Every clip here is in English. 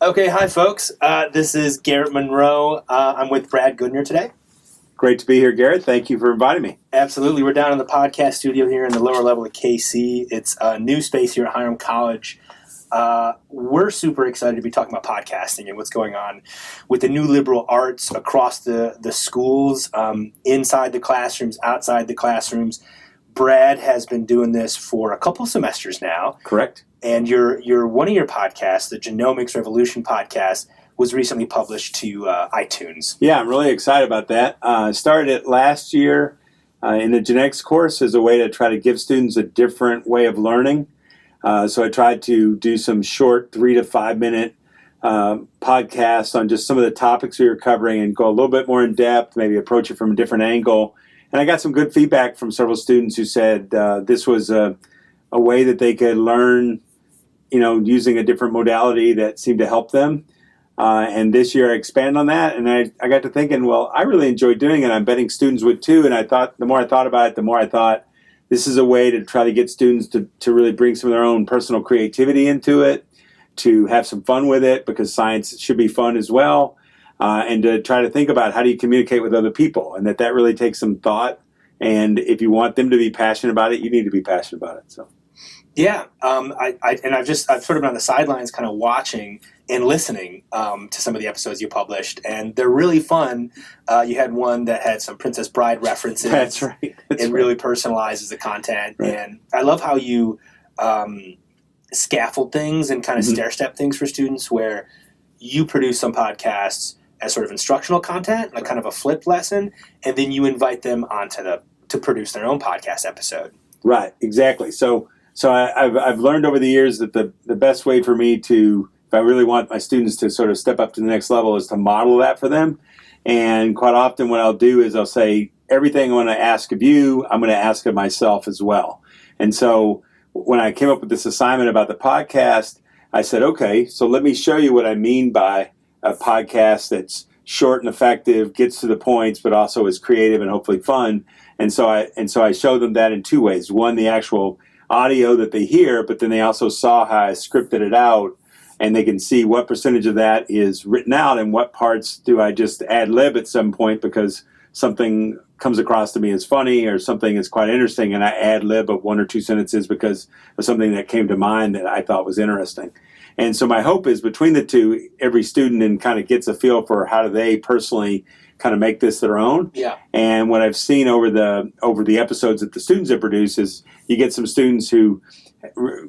Okay, hi folks. This is Garrett Monroe. I'm with Brad Goodner today. Great to be here, Garrett. Thank you for inviting me. Absolutely. We're down in the podcast studio here in the lower level of KC. It's a new space here at Hiram College. We're super excited to be talking about podcasting and what's going on with the new liberal arts across the schools, inside the classrooms, outside the classrooms. Brad has been doing this for a couple semesters now. Correct. And one of your podcasts, the Genomics Revolution podcast, was recently published to iTunes. Yeah, I'm really excited about that. Started it last year in the genetics course as a way to try to give students a different way of learning. So I tried to do some short 3 to 5 minute podcasts on just some of the topics we were covering and go a little bit more in depth, maybe approach it from a different angle. And I got some good feedback from several students who said this was a way that they could learn, using a different modality that seemed to help them. And this year I expanded on that, and I got to thinking, well, I really enjoy doing it. I'm betting students would too. And I thought, the more I thought about it, the more I thought this is a way to try to get students to really bring some of their own personal creativity into it, to have some fun with it, because science should be fun as well, and to try to think about how do you communicate with other people, and that really takes some thought. And if you want them to be passionate about it, you need to be passionate about it. So. Yeah, I've sort of been on the sidelines, kind of watching and listening to some of the episodes you published, and they're really fun. You had one that had some Princess Bride references. That's right. It really personalizes the content, right. And I love how you scaffold things and kind of stair-step things for students, where you produce some podcasts as sort of instructional content, like kind of a flipped lesson, and then you invite them to produce their own podcast episode. Right, exactly. So I've learned over the years that the best way for me to, if I really want my students to sort of step up to the next level, is to model that for them. And quite often what I'll do is I'll say, everything I want to ask of you, I'm going to ask of myself as well. And so when I came up with this assignment about the podcast, I said, okay, so let me show you what I mean by a podcast that's short and effective, gets to the points, but also is creative and hopefully fun. And so I showed them that in two ways. One, the actual audio that they hear, but then they also saw how I scripted it out, and they can see what percentage of that is written out and what parts do I just ad lib at some point because something comes across to me as funny or something is quite interesting, and I ad lib of 1 or 2 sentences because of something that came to mind that I thought was interesting. And so my hope is between the two, every student then kind of gets a feel for how do they personally kind of make this their own. Yeah. And what I've seen over the episodes that the students have produced is you get some students who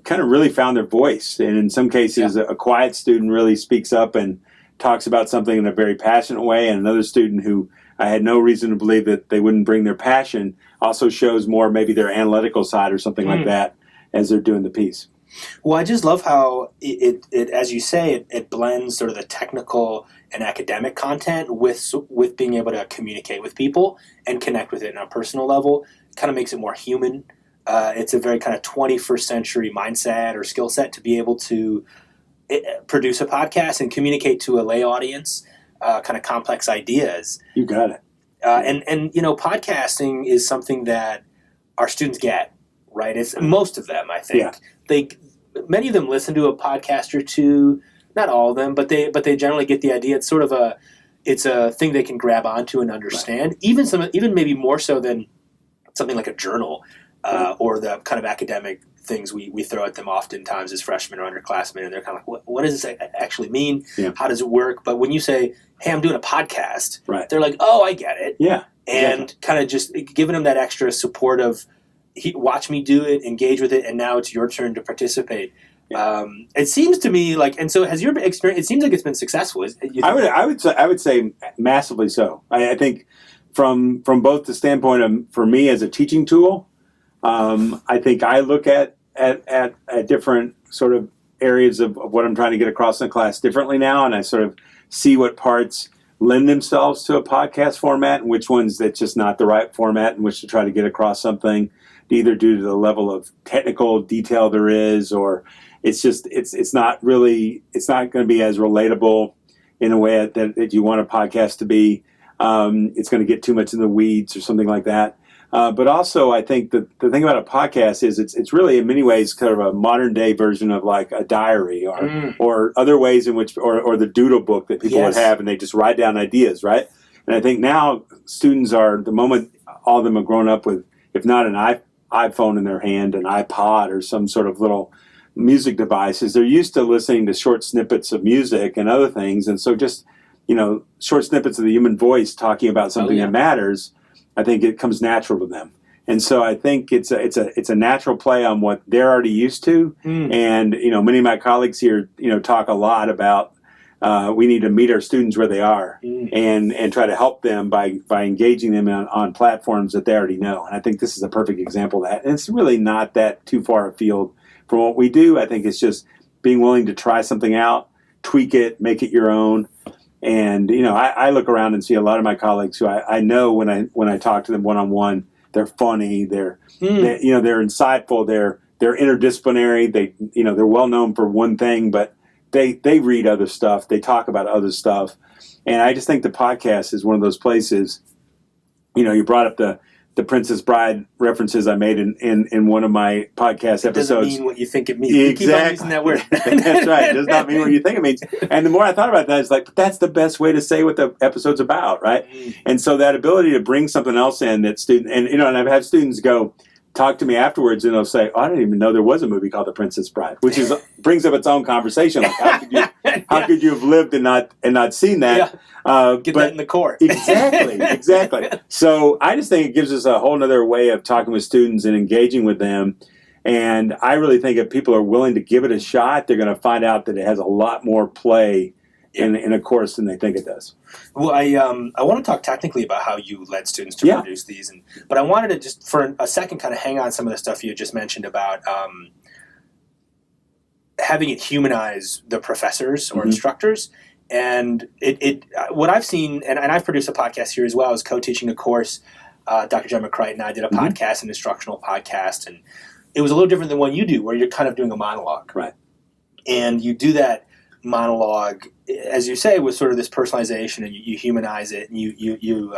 kind of really found their voice. And in some cases, a quiet student really speaks up and talks about something in a very passionate way. And another student who I had no reason to believe that they wouldn't bring their passion also shows more maybe their analytical side or something like that as they're doing the piece. Well, I just love how it as you say, it blends sort of the technical and academic content with being able to communicate with people and connect with it on a personal level. It kind of makes it more human. It's a very kind of 21st century mindset or skill set to be able to produce a podcast and communicate to a lay audience kind of complex ideas. You got it. And podcasting is something that our students get, right? It's most of them, I think. Yeah. Many of them listen to a podcast or two. Not all of them, but they generally get the idea. It's sort of a thing they can grab onto and understand. Right. Even maybe more so than something like a journal or the kind of academic things we throw at them oftentimes as freshmen or underclassmen, and they're kind of like, what does this actually mean? Yeah. How does it work? But when you say, hey, I'm doing a podcast, right, they're like, oh, I get it. Yeah, and kind of just giving them that extra support of watch me do it, engage with it, and now it's your turn to participate. Yeah. It seems to me like, and so has your experience? It seems like it's been successful. I would say massively so. I think from both the standpoint of for me as a teaching tool, I think I look at different sort of areas of what I'm trying to get across in the class differently now, and I sort of see what parts lend themselves to a podcast format and which ones that's just not the right format in which to try to get across something, either due to the level of technical detail there is, or it's not going to be as relatable in a way that you want a podcast to be. It's going to get too much in the weeds or something like that. But also, I think the thing about a podcast is it's really in many ways kind of a modern day version of like a diary or other ways in which or the doodle book that people would have, and they just write down ideas, right? And I think now students are, the moment all of them have grown up with, if not an iPhone in their hand, an iPod or some sort of little music devices, they're used to listening to short snippets of music and other things, and so just short snippets of the human voice talking about something that matters. I think it comes natural to them, and so I think it's a natural play on what they're already used to. And many of my colleagues here talk a lot about we need to meet our students where they are and try to help them by engaging them on platforms that they already know. And I think this is a perfect example of that. And it's really not that too far afield from what we do. I think it's just being willing to try something out, tweak it, make it your own. And I look around and see a lot of my colleagues who I know when I talk to them one-on-one, they're funny, they're insightful, they're interdisciplinary, they're well known for one thing, but they read other stuff, they talk about other stuff. And I just think the podcast is one of those places. You brought up the Princess Bride references I made in one of my podcast episodes. It doesn't mean what you think it means. Exactly. You keep on using that word. That's right. It does not mean what you think it means. And the more I thought about that, it's like, but that's the best way to say what the episode's about, right? And so that ability to bring something else in that student, and I've had students talk to me afterwards, and they'll say, "Oh, I didn't even know there was a movie called The Princess Bride," which brings up its own conversation. Like, how could you have lived and not seen that? Get that in the core. Exactly. So I just think it gives us a whole other way of talking with students and engaging with them. And I really think if people are willing to give it a shot, they're going to find out that it has a lot more play in a course than they think it does. Well, I want to talk technically about how you led students to produce these, but I wanted to just for a second kind of hang on some of the stuff you just mentioned about having it humanize the professors or instructors. And what I've seen, and I've produced a podcast here as well, is co-teaching a course. Dr. Jen McCright and I did a podcast, an instructional podcast, and it was a little different than what you do, where you're kind of doing a monologue. Right. And you do that monologue, as you say, with sort of this personalization, and you humanize it, and you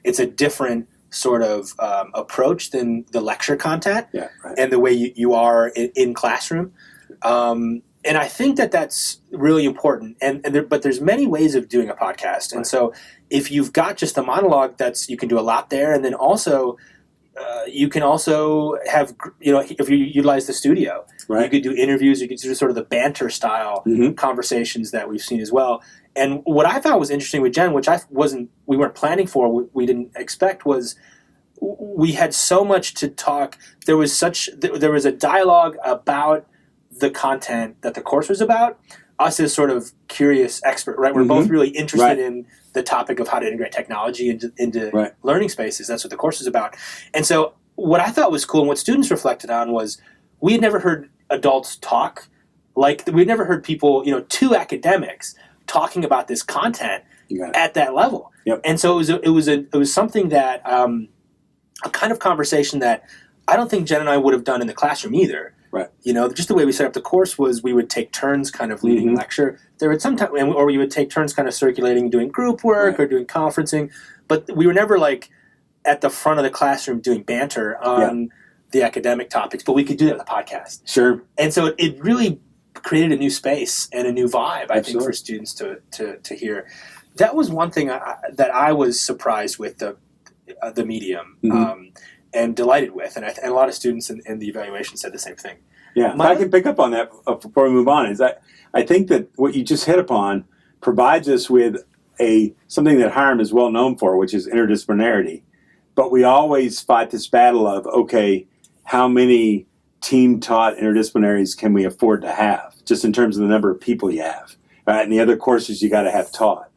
it's a different sort of approach than the lecture content and the way you are in classroom. And I think that's really important. But there's many ways of doing a podcast. And so if you've got just a monologue, you can do a lot there. And then also, you can also have, if you utilize the studio, you could do interviews, you could do sort of the banter style conversations that we've seen as well. And what I thought was interesting with Jen, which we weren't planning for, we didn't expect, was we had so much to talk. There was a dialogue about the content that the course was about. Us as sort of curious expert, right? We're both really interested in the topic of how to integrate technology into learning spaces. That's what the course is about. And so what I thought was cool and what students reflected on was we had never heard adults talk. Like, we'd never heard people, two academics talking about this content at that level. Yep. And so it was something that, a kind of conversation that I don't think Jen and I would have done in the classroom either. Right. Just the way we set up the course was we would take turns kind of leading lecture. There would sometimes, or we would take turns kind of circulating, doing group work or doing conferencing. But we were never like at the front of the classroom doing banter on the academic topics. But we could do that with a podcast. Sure. And so it really created a new space and a new vibe, I think, for students to hear. That was one thing that I was surprised with the medium. And delighted with, and a lot of students in the evaluation said the same thing. Yeah, I can pick up on that before we move on. I think that what you just hit upon provides us with something that Hiram is well known for, which is interdisciplinarity. But we always fight this battle of, okay, how many team-taught interdisciplinaries can we afford to have, just in terms of the number of people you have, right? And the other courses you got to have taught.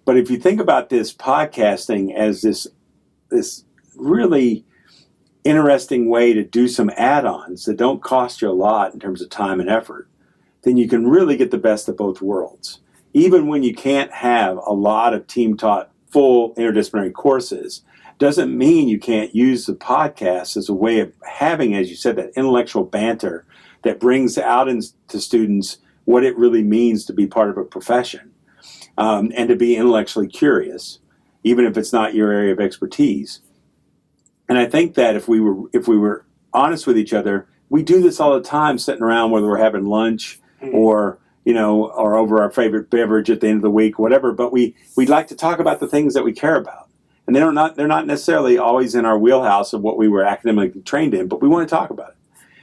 But if you think about this podcasting as this really interesting way to do some add-ons that don't cost you a lot in terms of time and effort, then you can really get the best of both worlds. Even when you can't have a lot of team-taught full interdisciplinary courses, doesn't mean you can't use the podcast as a way of having, as you said, that intellectual banter that brings out to students what it really means to be part of a profession, and to be intellectually curious, even if it's not your area of expertise. And I think that if we were honest with each other, we do this all the time, sitting around whether we're having lunch or or over our favorite beverage at the end of the week, whatever. But we'd like to talk about the things that we care about, and they're not necessarily always in our wheelhouse of what we were academically trained in, but we want to talk about it.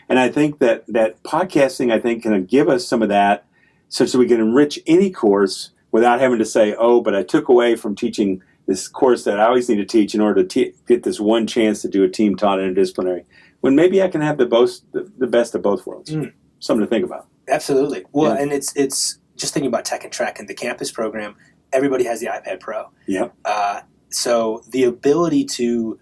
And I think that podcasting, I think, can give us some of that, such that we can enrich any course without having to say, oh, but I took away from teaching this course that I always need to teach in order to get this one chance to do a team taught interdisciplinary, when maybe I can have the best of both worlds. Something to think about. Absolutely. Well, and it's just thinking about Tech and Trek and the campus program, everybody has the iPad Pro. Yeah. So the ability to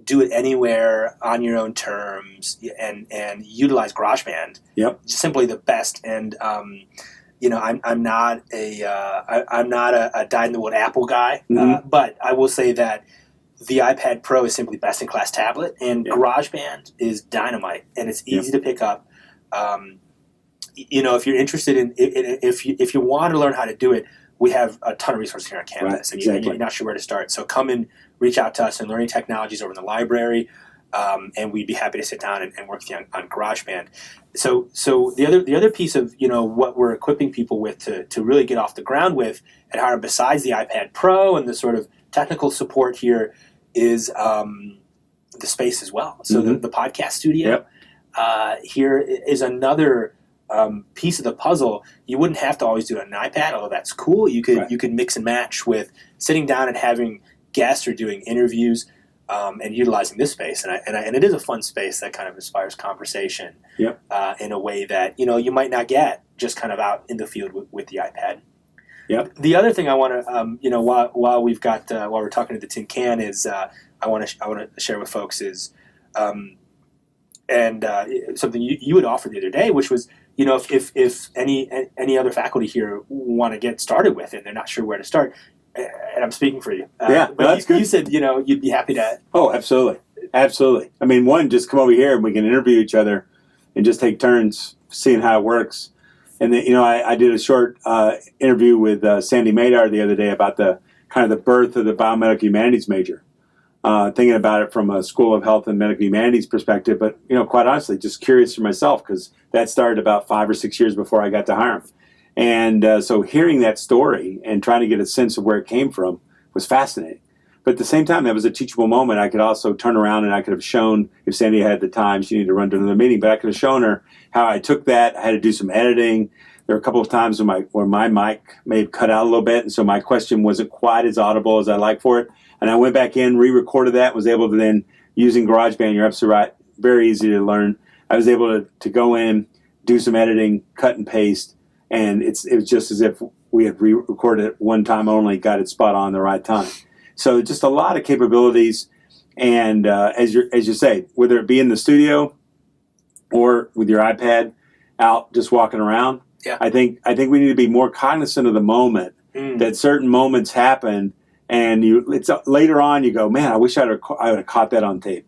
do it anywhere on your own terms and utilize GarageBand, simply the best. And I'm not a dyed-in-the-wool Apple guy, but I will say that the iPad Pro is simply best-in-class tablet, and GarageBand is dynamite, and it's easy to pick up. If you're interested in if you want to learn how to do it, we have a ton of resources here on campus, and you're not sure where to start. So come and reach out to us in Learning Technologies over in the library, and we'd be happy to sit down and work with you on GarageBand. So the other piece of what we're equipping people with to really get off the ground with at Hiram, besides the iPad Pro and the sort of technical support here, is the space as well. So the podcast studio here is another piece of the puzzle. You wouldn't have to always do it on an iPad, although that's cool. You could mix and match with sitting down and having guests or doing interviews, and utilizing this space. And it is a fun space that kind of inspires conversation in a way that you might not get just kind of out in the field with the iPad. Yep. The other thing I want to while we're talking to the Tin Can is I want to share with folks is something you had offered the other day, which was if any other faculty here want to get started with it, they're not sure where to start, and I'm speaking for you. But that's good. You said you'd be happy to. Oh, absolutely. I mean, just come over here and we can interview each other and just take turns seeing how it works. And then, I did a short interview with Sandy Madar the other day about the kind of the birth of the biomedical humanities major, thinking about it from a School of Health and Medical Humanities perspective. But, quite honestly, just curious for myself, because that started about 5 or 6 years before I got to Hiram. And so hearing that story and trying to get a sense of where it came from was fascinating. But at the same time, that was a teachable moment. I could also turn around and I could have shown, if Sandy had the time, she needed to run to another meeting, but I could have shown her how I took that. I had to do some editing. There were a couple of times where my mic may have cut out a little bit, and so my question wasn't quite as audible as I'd like for it. And I went back in, re-recorded that, was able to then, using GarageBand, you're absolutely right, very easy to learn. I was able to go in, do some editing, cut and paste, and it was just as if we had re-recorded it one time only, got it spot on the right time. So just a lot of capabilities, and as you say, whether it be in the studio or with your iPad out just walking around, I think we need to be more cognizant of the moment, that certain moments happen, and it's later on you go, man, I wish I would have caught that on tape.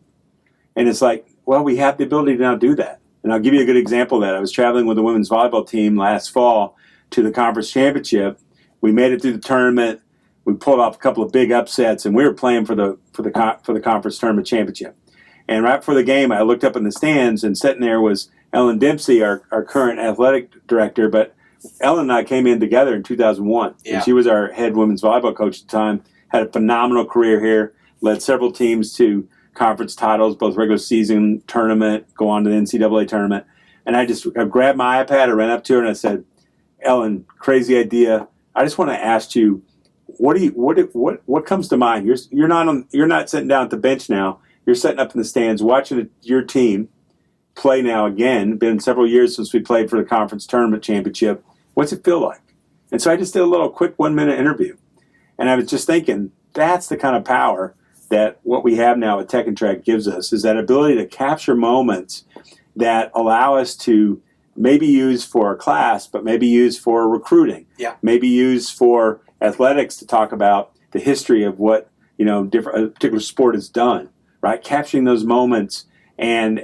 And it's like, well, we have the ability to now do that. And I'll give you a good example of that. I was traveling with the women's volleyball team last fall to the conference championship. We made it through the tournament. We pulled off a couple of big upsets, and we were playing for the conference tournament championship. And right before the game, I looked up in the stands, and sitting there was Ellen Dempsey, our current athletic director. But Ellen and I came in together in 2001. Yeah. And she was our head women's volleyball coach at the time, had a phenomenal career here, led several teams to conference titles, both regular season, tournament, go on to the NCAA tournament. And I grabbed my iPad, I ran up to her, and I said, Ellen, crazy idea. I just want to ask you, what comes to mind? You're not sitting down at the bench now. You're sitting up in the stands watching your team play now again. Been several years since we played for the conference tournament championship. What's it feel like? And so I just did a little quick 1-minute interview. And I was just thinking, that's the kind of power that what we have now at Tech and Trek gives us, is that ability to capture moments that allow us to maybe use for a class, but maybe use for recruiting. Yeah. Maybe use for athletics to talk about the history of what a particular sport has done. Right, capturing those moments, and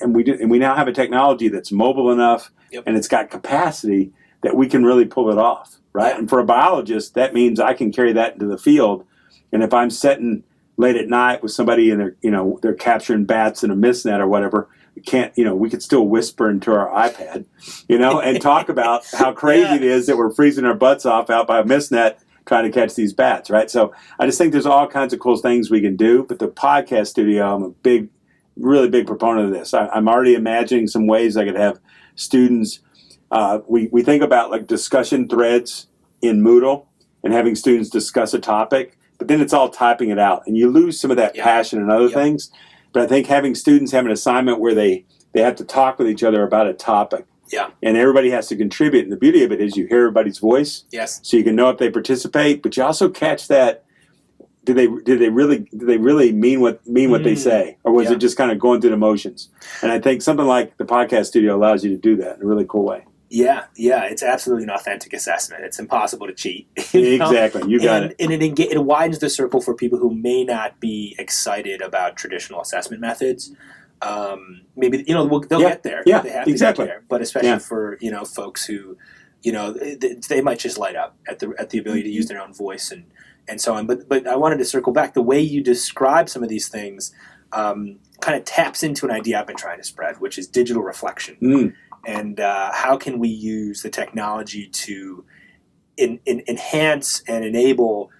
we now have a technology that's mobile enough, and it's got capacity that we can really pull it off. Right, and for a biologist, that means I can carry that into the field. And if I'm setting late at night with somebody and they're capturing bats in a mist net or whatever. We could still whisper into our iPad, and talk about how crazy it is that we're freezing our butts off out by a mist net trying to catch these bats, right? So I just think there's all kinds of cool things we can do. But the podcast studio, I'm a really big proponent of this. I'm already imagining some ways I could have students. We think about like discussion threads in Moodle and having students discuss a topic, but then it's all typing it out, and you lose some of that passion and other things. But I think having students have an assignment where they have to talk with each other about a topic. Yeah. And everybody has to contribute. And the beauty of it is you hear everybody's voice. Yes. So you can know if they participate, but you also catch that do they really mean what they say? Or was it just kind of going through the motions? And I think something like the podcast studio allows you to do that in a really cool way. Yeah, it's absolutely an authentic assessment. It's impossible to cheat. Exactly, you got it. And it widens the circle for people who may not be excited about traditional assessment methods. Maybe they'll get there. Yeah, they have to exactly. get there. But especially for folks who they might just light up at the ability to use their own voice and so on. But I wanted to circle back. The way you describe some of these things kind of taps into an idea I've been trying to spread, which is digital reflection. And how can we use the technology to enhance and enable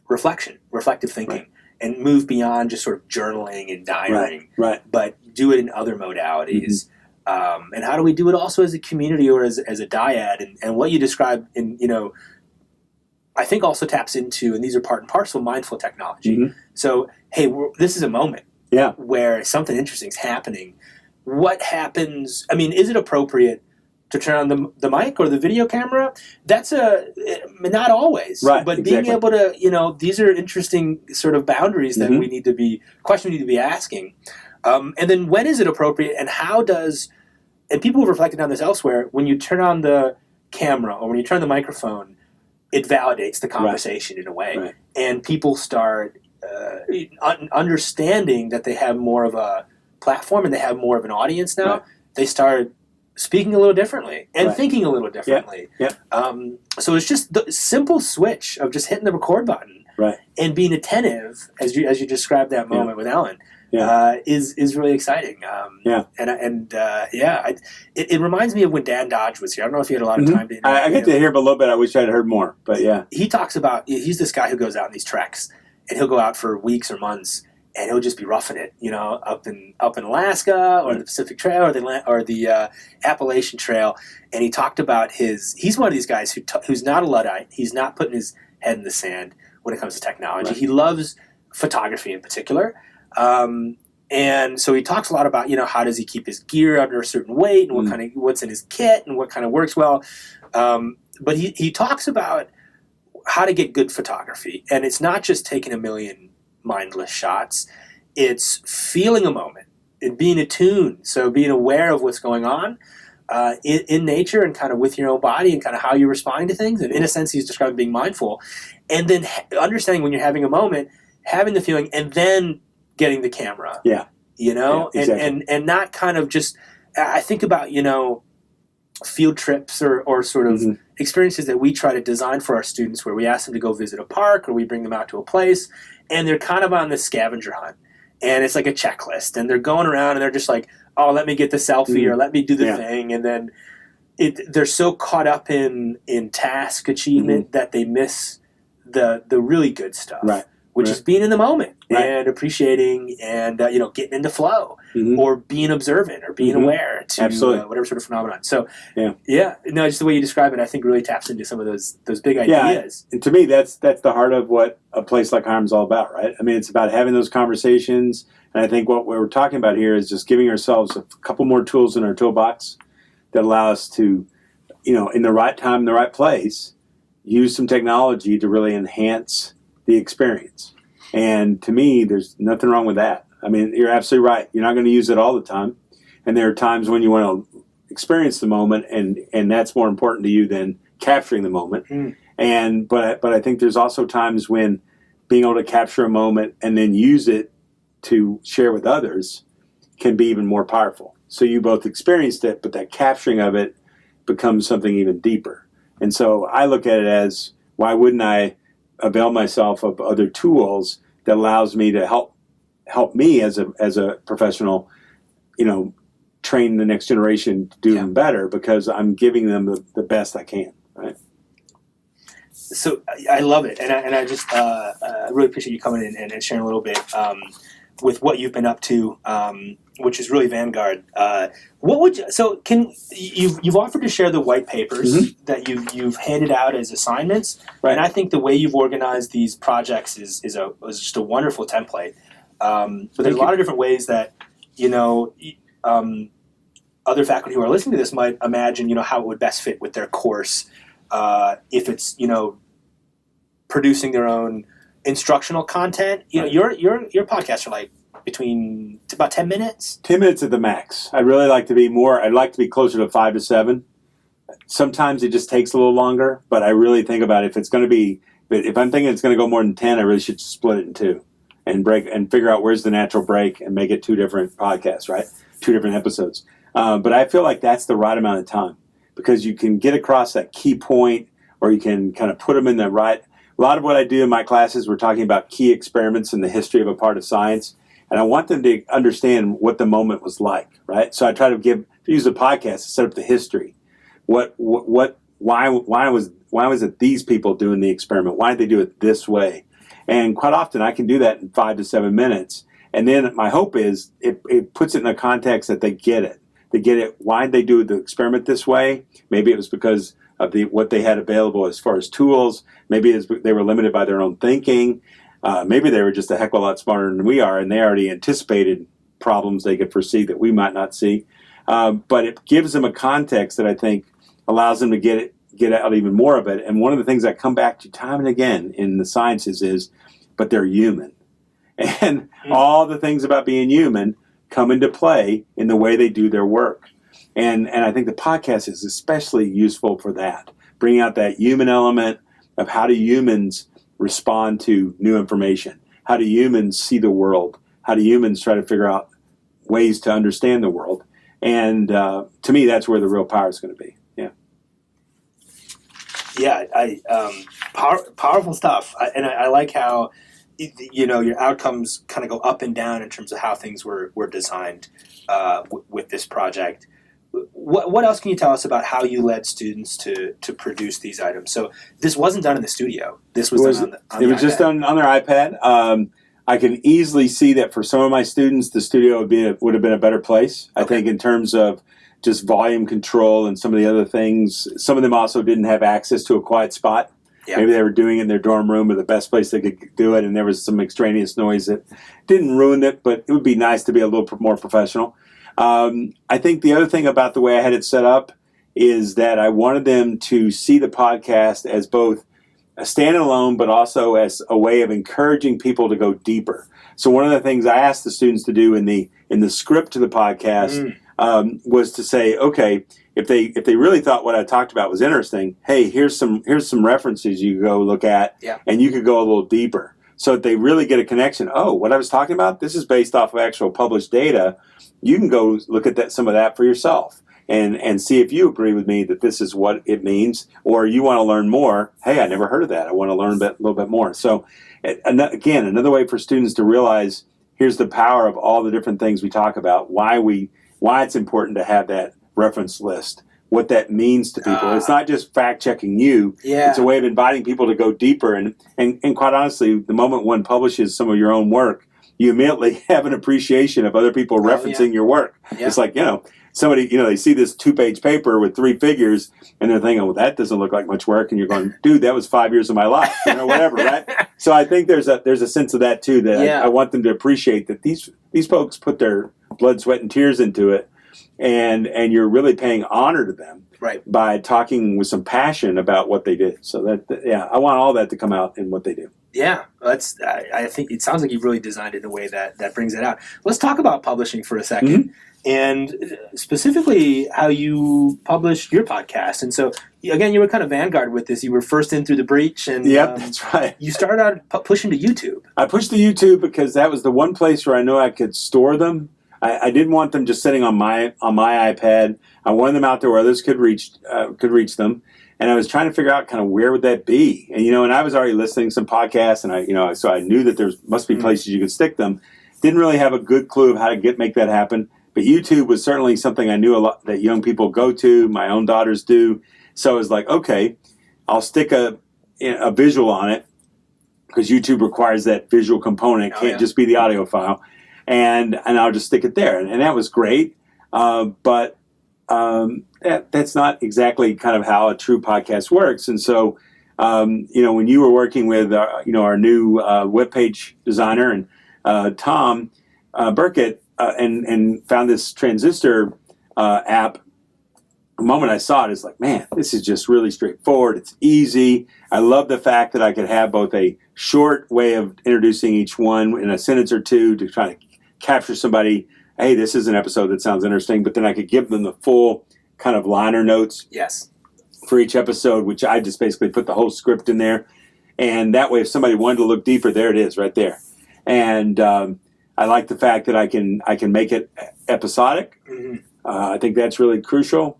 reflective thinking, and move beyond just sort of journaling and diarying, but do it in other modalities. And how do we do it also as a community or as a dyad? And what you describe I think also taps into, and these are part and parcel, mindful technology. So, hey, this is a moment where something interesting is happening. What happens? I mean, is it appropriate to turn on the mic or the video camera? That's not always, but being able to, these are interesting sort of boundaries that we need to be asking. And then when is it appropriate, and and people have reflected on this elsewhere, when you turn on the camera or when you turn the microphone, it validates the conversation in a way. And people start understanding that they have more of a platform and they have more of an audience now. They start speaking a little differently and thinking a little differently. So it's just the simple switch of just hitting the record button and being attentive, as you described that moment with Ellen, is really exciting. It reminds me of when Dan Dodge was here. I don't know if you had a lot of time to interview I get to hear him a little bit. I wish I'd heard more, but he talks about, he's this guy who goes out on these treks, and he'll go out for weeks or months, and he'll just be roughing it, up in Alaska or the Pacific Trail or the Appalachian Trail. And he talked about he's one of these guys who's not a Luddite. He's not putting his head in the sand when it comes to technology. He loves photography in particular. And so he talks a lot about, how does he keep his gear under a certain weight and what's in his kit and what kind of works well. But he talks about how to get good photography. And it's not just taking a million mindless shots. It's feeling a moment and being attuned. So being aware of what's going on in nature and kind of with your own body and kind of how you're responding to things. And in a sense, he's describing being mindful. And then understanding when you're having a moment, having the feeling, and then getting the camera. Exactly. And not kind of just, I think about, field trips or sort of experiences that we try to design for our students, where we ask them to go visit a park or we bring them out to a place, and they're kind of on this scavenger hunt, and it's like a checklist, and they're going around and they're just like, oh, let me get the selfie or let me do the thing, and then they're so caught up in task achievement that they miss the really good stuff, which is being in the moment and appreciating and getting into flow or being observant or being aware to whatever sort of phenomenon. So just the way you describe it, I think really taps into some of those big ideas. And to me, that's the heart of what a place like Hiram's all about, right? I mean, it's about having those conversations, and I think what we're talking about here is just giving ourselves a couple more tools in our toolbox that allow us to, in the right time, in the right place, use some technology to really enhance the experience. And to me, there's nothing wrong with that. I mean, you're absolutely right. You're not going to use it all the time. And there are times when you want to experience the moment, and that's more important to you than capturing the moment. But I think there's also times when being able to capture a moment and then use it to share with others can be even more powerful. So you both experienced it, but that capturing of it becomes something even deeper. And so I look at it as, why wouldn't I avail myself of other tools that allows me to help me as a professional, train the next generation to do them better, because I'm giving them the best I can, right? So I love it, and I just really appreciate you coming in and sharing a little bit with what you've been up to, which is really Vanguard. What would you've offered to share the white papers that you've handed out as assignments, right? And I think the way you've organized these projects is just a wonderful template. But there's a lot of different ways that other faculty who are listening to this might imagine how it would best fit with their course. If it's producing their own instructional content, your podcasts are like between about 10 minutes. 10 minutes at the max. I'd like to be closer to 5 to 7. Sometimes it just takes a little longer, but I really think about if it's going to be. If I'm thinking it's going to go more than 10, I really should split it in 2 and figure out where's the natural break and make it 2 different podcasts, right? 2 different episodes. But I feel like that's the right amount of time, because you can get across that key point, or you can kind of put them in the right. A lot of what I do in my classes, we're talking about key experiments in the history of a part of science, and I want them to understand what the moment was like, right? So I try to use a podcast to set up the history. Why was it these people doing the experiment? Why did they do it this way? And quite often I can do that in 5 to 7 minutes. And then my hope is it puts it in a context that they get it. They get it. Why did they do the experiment this way? Maybe it was because of what they had available as far as tools. Maybe they were limited by their own thinking. Maybe they were just a heck of a lot smarter than we are, and they already anticipated problems they could foresee that we might not see. But it gives them a context that I think allows them to get out even more of it. And one of the things I come back to time and again in the sciences is, but they're human. And all the things about being human come into play in the way they do their work. And I think the podcast is especially useful for that, bringing out that human element of how do humans respond to new information? How do humans see the world? How do humans try to figure out ways to understand the world? And to me, that's where the real power is going to be. Yeah. Yeah, powerful stuff. I like how your outcomes kind of go up and down in terms of how things were designed with this project. What else can you tell us about how you led students to produce these items? So this wasn't done in the studio. This was done on the It was iPad. just done on their iPad. I can easily see that for some of my students, the studio would have been a better place. I think in terms of just volume control and some of the other things. Some of them also didn't have access to a quiet spot. Yeah. Maybe they were doing it in their dorm room or the best place they could do it, and there was some extraneous noise that didn't ruin it, but it would be nice to be a little more professional. I think the other thing about the way I had it set up is that I wanted them to see the podcast as both a standalone, but also as a way of encouraging people to go deeper. So one of the things I asked the students to do in the script to the podcast was to say, okay, if they really thought what I talked about was interesting, hey, here's some references you go look at, and you could go a little deeper. So that they really get a connection. Oh, what I was talking about, this is based off of actual published data. You can go look at some of that for yourself and see if you agree with me that this is what it means, or you want to learn more. Hey, I never heard of that. I want to learn a little bit more. So again, another way for students to realize here's the power of all the different things we talk about, why it's important to have that reference list, what that means to people. It's not just fact-checking you. Yeah. It's a way of inviting people to go deeper. And quite honestly, the moment one publishes some of your own work, you immediately have an appreciation of other people referencing your work. Yeah. It's like, somebody, they see this 2-page paper with 3 figures, and they're thinking, well, that doesn't look like much work. And you're going, dude, that was 5 years of my life, whatever, right? So I think there's a sense of that, too, that I want them to appreciate that these folks put their blood, sweat, and tears into it. And you're really paying honor to them by talking with some passion about what they did. So I want all that to come out in what they do. Yeah, I think it sounds like you've really designed it in a way that brings it out. Let's talk about publishing for a second, and specifically how you published your podcast. And so, again, you were kind of vanguard with this. You were first in through the breach, and that's right. You started out pushing to YouTube. I pushed to YouTube because that was the one place where I knew I could store them. I didn't want them just sitting on my iPad. I wanted them out there where others could reach them. And I was trying to figure out kind of where would that be. And, and I was already listening to some podcasts, and so I knew that there must be places you could stick them. Didn't really have a good clue of how to make that happen. But YouTube was certainly something I knew a lot that young people go to. My own daughters do. So I was like, okay, I'll stick a visual on it because YouTube requires that visual component. It can't just be the audio file. And I'll just stick it there. And that was great. But that's not exactly kind of how a true podcast works. And so, when you were working with, our new webpage designer and Tom Burkett and found this Transistor app, the moment I saw it, it's like, man, this is just really straightforward. It's easy. I love the fact that I could have both a short way of introducing each one in a sentence or two to try to capture somebody. Hey, this is an episode that sounds interesting, but then I could give them the full kind of liner notes for each episode, which I just basically put the whole script in there. And that way, if somebody wanted to look deeper, there it is right there. And I like the fact that I can make it episodic. Mm-hmm. I think that's really crucial.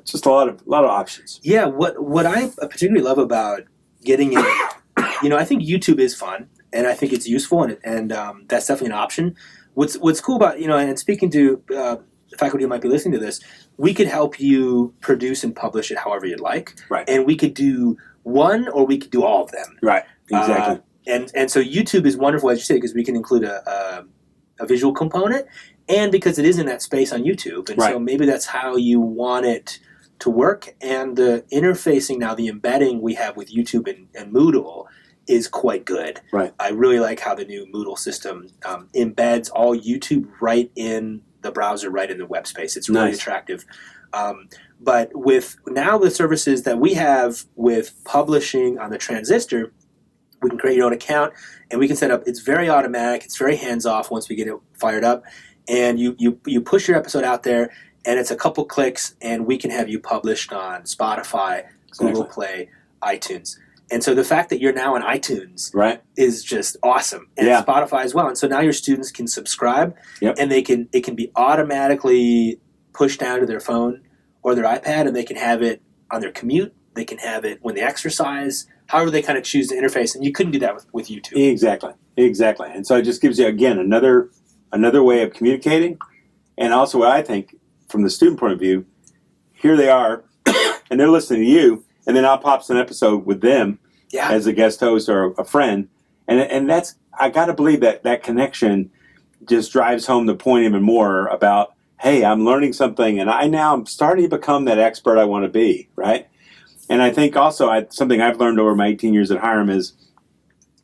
Just a lot of options. Yeah, what I particularly love about getting in, I think YouTube is fun, and I think it's useful, and that's definitely an option. What's cool about, and speaking to faculty who might be listening to this, we could help you produce and publish it however you'd like. Right. And we could do one or we could do all of them. Right, exactly. And so YouTube is wonderful, as you say, because we can include a visual component, and because it is in that space on YouTube. And so maybe that's how you want it to work. And the interfacing now, the embedding we have with YouTube and Moodle is quite good. Right. I really like how the new Moodle system embeds all YouTube right in the browser, right in the web space. It's really attractive. But with now the services that we have with publishing on the Transistor, we can create your own account and we can set up, it's very automatic, it's very hands-off once we get it fired up. And you push your episode out there and it's a couple clicks and we can have you published on Spotify, Google Play, iTunes. And so the fact that you're now on iTunes is just awesome. And Spotify as well. And so now your students can subscribe and it can be automatically pushed down to their phone or their iPad, and they can have it on their commute. They can have it when they exercise, however they kind of choose to interface. And you couldn't do that with YouTube. Exactly. And so it just gives you, again, another way of communicating. And also what I think, from the student point of view, here they are, and they're listening to you, and then out pops an episode with them as a guest host or a friend. And that's, I got to believe that connection just drives home the point even more about, hey, I'm learning something, and I'm starting to become that expert I want to be, right? And I think also something I've learned over my 18 years at Hiram is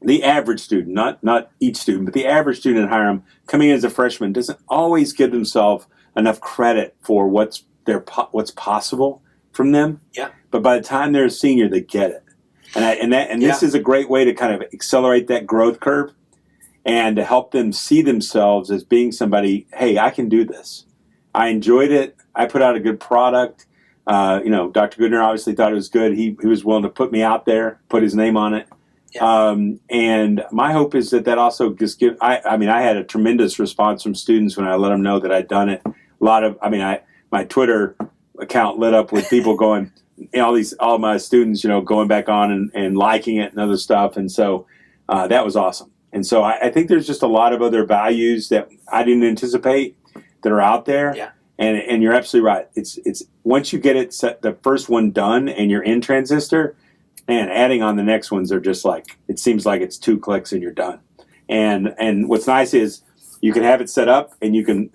the average student, not each student, but the average student at Hiram coming in as a freshman doesn't always give themselves enough credit for what's possible from them. Yeah. But by the time they're a senior, they get it. And this is a great way to kind of accelerate that growth curve and to help them see themselves as being somebody, hey, I can do this. I enjoyed it. I put out a good product. Dr. Goodner obviously thought it was good. He was willing to put me out there, put his name on it. Yeah. And my hope is that also just I had a tremendous response from students when I let them know that I'd done it. My Twitter account lit up with people going, all my students, going back on and liking it and other stuff. And so that was awesome. And so I think there's just a lot of other values that I didn't anticipate that are out there. Yeah. And you're absolutely right. It's once you get it set, the first one done and you're in Transistor, and adding on the next ones are just like, it seems like it's 2 clicks and you're done. And what's nice is you can have it set up and you can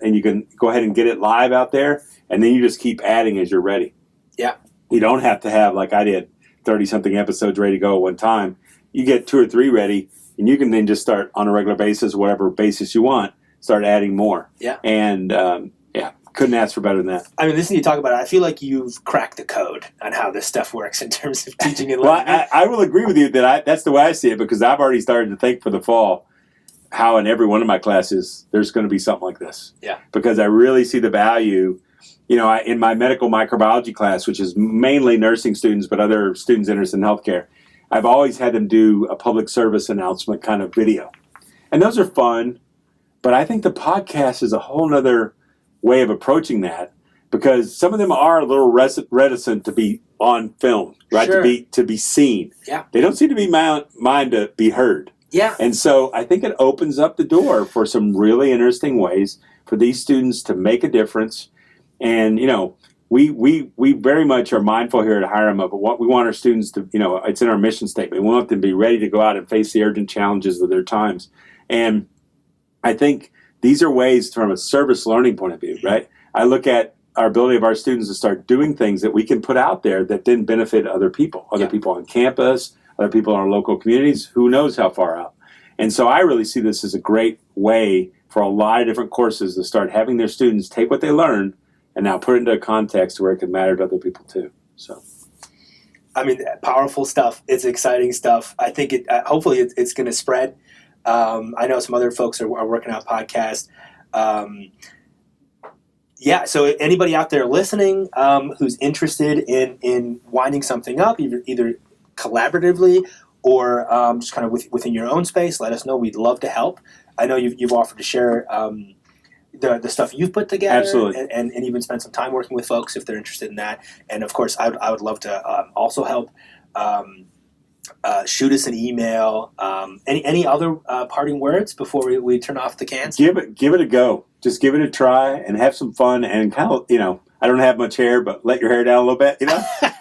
go ahead and get it live out there, and then you just keep adding as you're ready. Yeah. You don't have to have, like I did, 30-something episodes ready to go at one time. You get 2 or 3 ready, and you can then just start on a regular basis, whatever basis you want, start adding more. Yeah. And couldn't ask for better than that. I mean, listening to you talk about it, I feel like you've cracked the code on how this stuff works in terms of teaching and learning. Well, I will agree with you that that's the way I see it, because I've already started to think for the fall how in every one of my classes there's going to be something like this. Yeah. Because I really see the value. In my medical microbiology class, which is mainly nursing students, but other students interested in healthcare, I've always had them do a public service announcement kind of video. And those are fun, but I think the podcast is a whole nother way of approaching that, because some of them are a little reticent to be on film, right? Sure. To be seen. Yeah. They don't seem to be mind to be heard. Yeah. And so I think it opens up the door for some really interesting ways for these students to make a difference. And, we very much are mindful here at Hiram of what we want our students to, it's in our mission statement. We want them to be ready to go out and face the urgent challenges of their times. And I think these are ways from a service learning point of view, right? I look at our ability of our students to start doing things that we can put out there that didn't benefit other people on campus, other people in our local communities, who knows how far out. And so I really see this as a great way for a lot of different courses to start having their students take what they learn and now put it into a context where it can matter to other people too. So, I mean, powerful stuff. It's exciting stuff. I think hopefully it's going to spread. I know some other folks are working on podcasts. So anybody out there listening who's interested in winding something up, either collaboratively or just kind of within your own space, let us know. We'd love to help. I know you've offered to share the stuff you've put together. Absolutely. And even spend some time working with folks if they're interested in that. And of course, I would love to also help. Shoot us an email. Any other parting words before we turn off the cans? Give it a go. Just give it a try and have some fun and kind of, I don't have much hair, but let your hair down a little bit,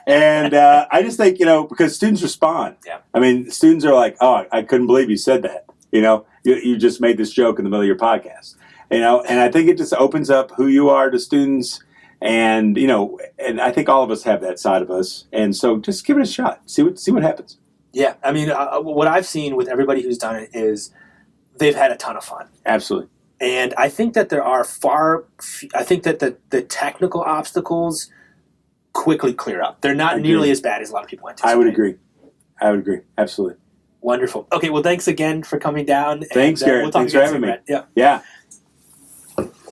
And I just think, because students respond. Yeah. I mean, students are like, oh, I couldn't believe you said that. You just made this joke in the middle of your podcast. And I think it just opens up who you are to students. And, and I think all of us have that side of us. And so just give it a shot. See what happens. Yeah. I mean, what I've seen with everybody who's done it is they've had a ton of fun. Absolutely. And I think that there are I think that the technical obstacles quickly clear up. They're not nearly as bad as a lot of people anticipate. I would agree. Absolutely. Wonderful. Okay, well, thanks again for coming down. Thanks, Garrett. We'll talk Thanks for having me. Yeah. Yeah.